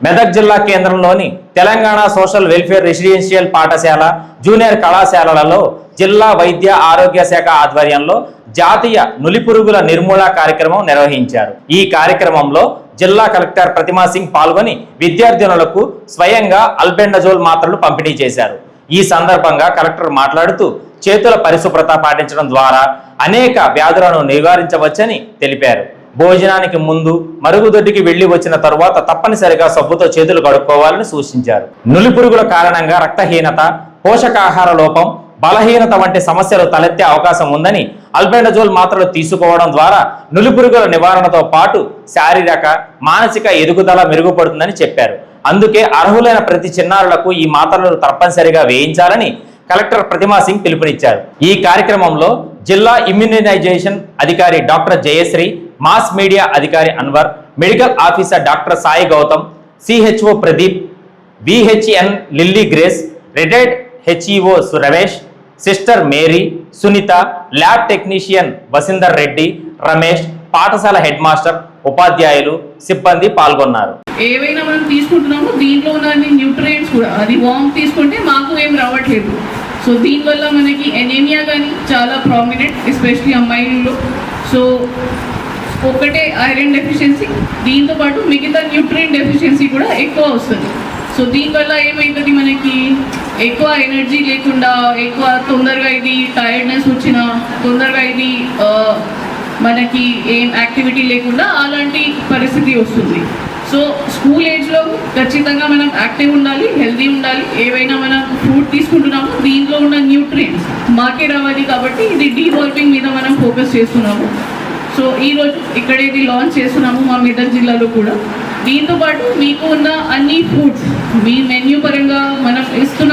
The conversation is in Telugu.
మెదక్ జిల్లా కేంద్రంలోని తెలంగాణ సోషల్ వెల్ఫేర్ రెసిడెన్షియల్ పాఠశాల, జూనియర్ కళాశాలలలో జిల్లా వైద్య ఆరోగ్య శాఖ ఆధ్వర్యంలో జాతీయ నులిపురుగుల నిర్మూలన కార్యక్రమం నిర్వహించారు. ఈ కార్యక్రమంలో జిల్లా కలెక్టర్ ప్రతిమా సింగ్ పాల్గొని విద్యార్థినులకు స్వయంగా అల్బెండజోల్ మాత్రలు పంపిణీ చేశారు. ఈ సందర్భంగా కలెక్టర్ మాట్లాడుతూ చేతుల పరిశుభ్రత పాటించడం ద్వారా అనేక వ్యాధులను నివారించవచ్చని తెలిపారు. భోజనానికి ముందు మరుగుదొడ్డికి వెళ్లి వచ్చిన తరువాత తప్పనిసరిగా సబ్బుతో చేతులు కడుక్కోవాలని సూచించారు. నులిపురుగుల కారణంగా రక్తహీనత, పోషకాహార లోపం, బలహీనత వంటి సమస్యలు తలెత్తే అవకాశం ఉందని అల్బెండజోల్ మాత్రలు తీసుకోవడం ద్వారా నులిపురుగుల నివారణతో పాటు శారీరక, మానసిక ఎదుగుదల మెరుగుపడుతుందని చెప్పారు. అందుకే అర్హులైన ప్రతి చిన్నారులకు ఈ మాత్రలు తప్పనిసరిగా వేయించాలని కలెక్టర్ ప్రతిమా సింగ్ పిలుపునిచ్చారు. ఈ కార్యక్రమంలో జిల్లా ఇమ్యునైజేషన్ అధికారి డాక్టర్ జయశ్రీ, మాస్ మీడియా అధికారి Anwar, medical officer doctor Sai Gautam, CHO Pradeep, VHN Lily Grace, retired HEO Ramesh, sister Mary, Sunitha, lab technician Vasinder Reddy, Ramesh, పాఠశాల హెడ్ మాస్టర్, ఉపాధ్యాయులు, సిబ్బంది పాల్గొన్నారు. ఏవైనా మనం తీసుకుంటున్నామో దీంట్లో ఉన్న న్యూట్రియంట్స్ కూడా అది వామ్ తీసుకుంటే మాకు ఏం రావట్లేదు. సో దీనివల్ల మనకి ఎనీమియా కానీ చాలా ప్రామినెంట్, ఎస్పెషలీ అమ్మాయిల్లో. సో ఒకటే ఐరన్ డెఫిషియన్సీ, దీంతో పాటు మిగతా న్యూట్రియంట్ డెఫిషియన్సీ కూడా ఎక్కువ వస్తుంది. సో దీనివల్ల ఏమవుతుంది, మనకి ఎక్కువ ఎనర్జీ లేకుండా, ఎక్కువ తొందరగా ఇది టైర్డ్నెస్ వచ్చినా, తొందరగా ఇది మనకి ఏం యాక్టివిటీ లేకుండా అలాంటి పరిస్థితి వస్తుంది. సో స్కూల్ ఏజ్లో ఖచ్చితంగా మనం యాక్టివ్ ఉండాలి, హెల్తీ ఉండాలి. ఏవైనా మనం ఫుడ్ తీసుకుంటున్నామో దీంట్లో ఉన్న న్యూట్రియంట్స్ మాకే రావాలి. కాబట్టి ఇది డీవాల్వింగ్ మీద మనం ఫోకస్ చేస్తున్నాము. సో ఈరోజు ఇక్కడ ఇది లాంచ్ చేస్తున్నాము మా మెదక్ జిల్లాలో కూడా. దీంతో పాటు మీకు ఉన్న అన్ని ఫుడ్స్ మీ మెన్యూ పరంగా మనం ఇస్తున్న